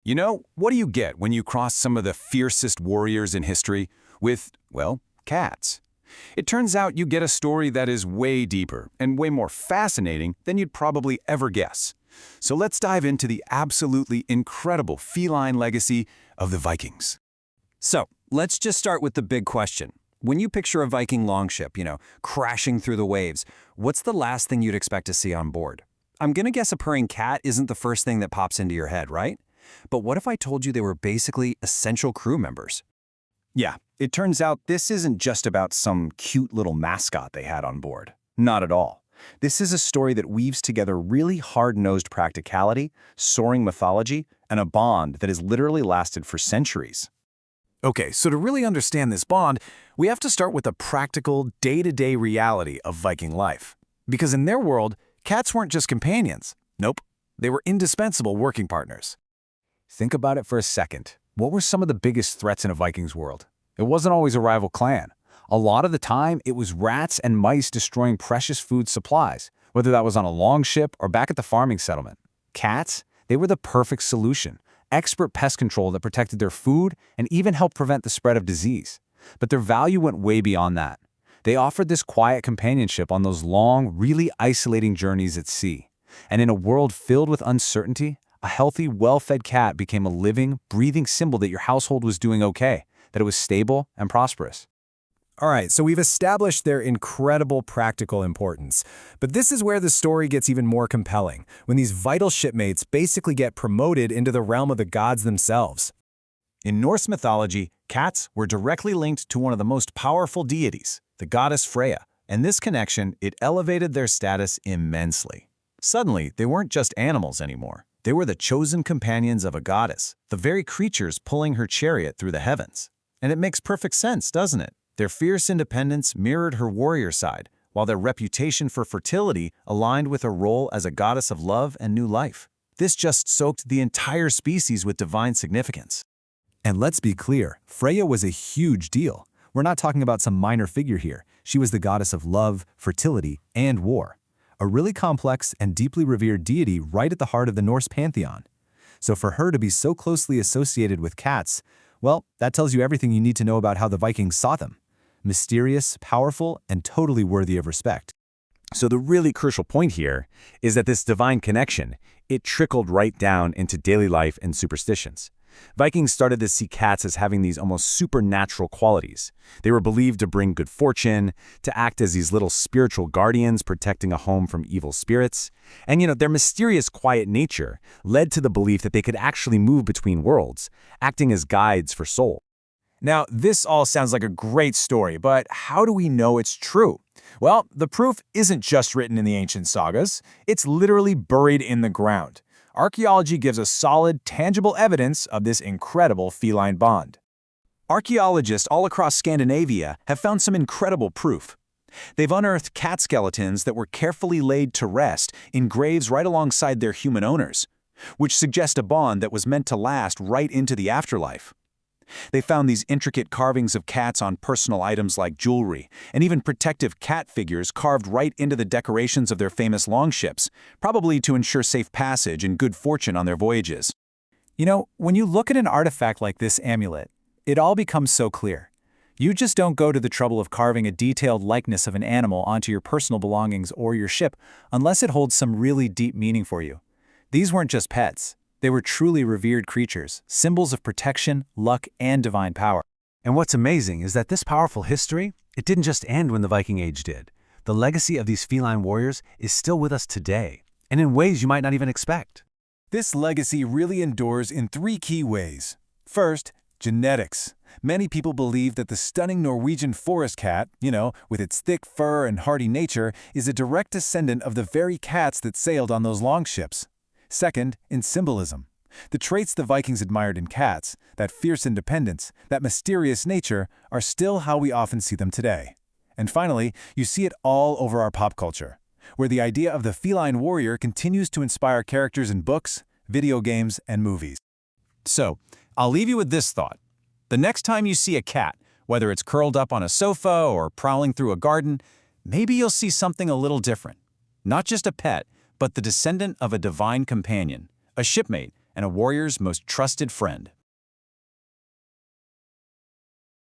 You know, what do you get when you cross some of the fiercest warriors in history with, well, cats? It turns out you get a story that is way deeper and way more fascinating than you'd probably ever guess. So let's dive into the absolutely incredible feline legacy of the Vikings. So, let's just start with the big question. When you picture a Viking longship, crashing through the waves, what's the last thing you'd expect to see on board? I'm gonna guess a purring cat isn't the first thing that pops into your head, right? But what if I told you they were basically essential crew members? Yeah, it turns out this isn't just about some cute little mascot they had on board. Not at all. This is a story that weaves together really hard-nosed practicality, soaring mythology, and a bond that has literally lasted for centuries. Okay, so to really understand this bond, we have to start with the practical, day-to-day reality of Viking life. Because in their world, cats weren't just companions. Nope, they were indispensable working partners. Think about it for a second. What were some of the biggest threats in a Viking's world? It wasn't always a rival clan. A lot of the time, it was rats and mice destroying precious food supplies, whether that was on a longship or back at the farming settlement. Cats, they were the perfect solution. Expert pest control that protected their food and even helped prevent the spread of disease. But their value went way beyond that. They offered this quiet companionship on those long, really isolating journeys at sea. And in a world filled with uncertainty, a healthy, well-fed cat became a living, breathing symbol that your household was doing okay, that it was stable and prosperous. All right, so we've established their incredible practical importance. But this is where the story gets even more compelling, when these vital shipmates basically get promoted into the realm of the gods themselves. In Norse mythology, cats were directly linked to one of the most powerful deities, the goddess Freyja, and this connection, it elevated their status immensely. Suddenly, they weren't just animals anymore. They were the chosen companions of a goddess, the very creatures pulling her chariot through the heavens. And it makes perfect sense, doesn't it? Their fierce independence mirrored her warrior side, while their reputation for fertility aligned with her role as a goddess of love and new life. This just soaked the entire species with divine significance. And let's be clear, Freyja was a huge deal. We're not talking about some minor figure here. She was the goddess of love, fertility, and war. A really complex and deeply revered deity right at the heart of the Norse pantheon. So for her to be so closely associated with cats, well, that tells you everything you need to know about how the Vikings saw them. Mysterious, powerful, and totally worthy of respect. So the really crucial point here is that this divine connection, it trickled right down into daily life and superstitions. Vikings started to see cats as having these almost supernatural qualities. They were believed to bring good fortune, to act as these little spiritual guardians protecting a home from evil spirits. And their mysterious quiet nature led to the belief that they could actually move between worlds, acting as guides for souls. Now, this all sounds like a great story, but how do we know it's true? Well, the proof isn't just written in the ancient sagas. It's literally buried in the ground. Archaeology gives us solid, tangible evidence of this incredible feline bond. Archaeologists all across Scandinavia have found some incredible proof. They've unearthed cat skeletons that were carefully laid to rest in graves right alongside their human owners, which suggest a bond that was meant to last right into the afterlife. They found these intricate carvings of cats on personal items like jewelry, and even protective cat figures carved right into the decorations of their famous longships, probably to ensure safe passage and good fortune on their voyages. When you look at an artifact like this amulet, it all becomes so clear. You just don't go to the trouble of carving a detailed likeness of an animal onto your personal belongings or your ship unless it holds some really deep meaning for you. These weren't just pets. They were truly revered creatures, symbols of protection, luck, and divine power. And what's amazing is that this powerful history, it didn't just end when the Viking Age did. The legacy of these feline warriors is still with us today, and in ways you might not even expect. This legacy really endures in 3 key ways. First, genetics. Many people believe that the stunning Norwegian forest cat, with its thick fur and hardy nature, is a direct descendant of the very cats that sailed on those longships. Second, in symbolism. The traits the Vikings admired in cats, that fierce independence, that mysterious nature, are still how we often see them today. And finally, you see it all over our pop culture, where the idea of the feline warrior continues to inspire characters in books, video games, and movies. So, I'll leave you with this thought. The next time you see a cat, whether it's curled up on a sofa or prowling through a garden, maybe you'll see something a little different. Not just a pet, but the descendant of a divine companion, a shipmate, and a warrior's most trusted friend.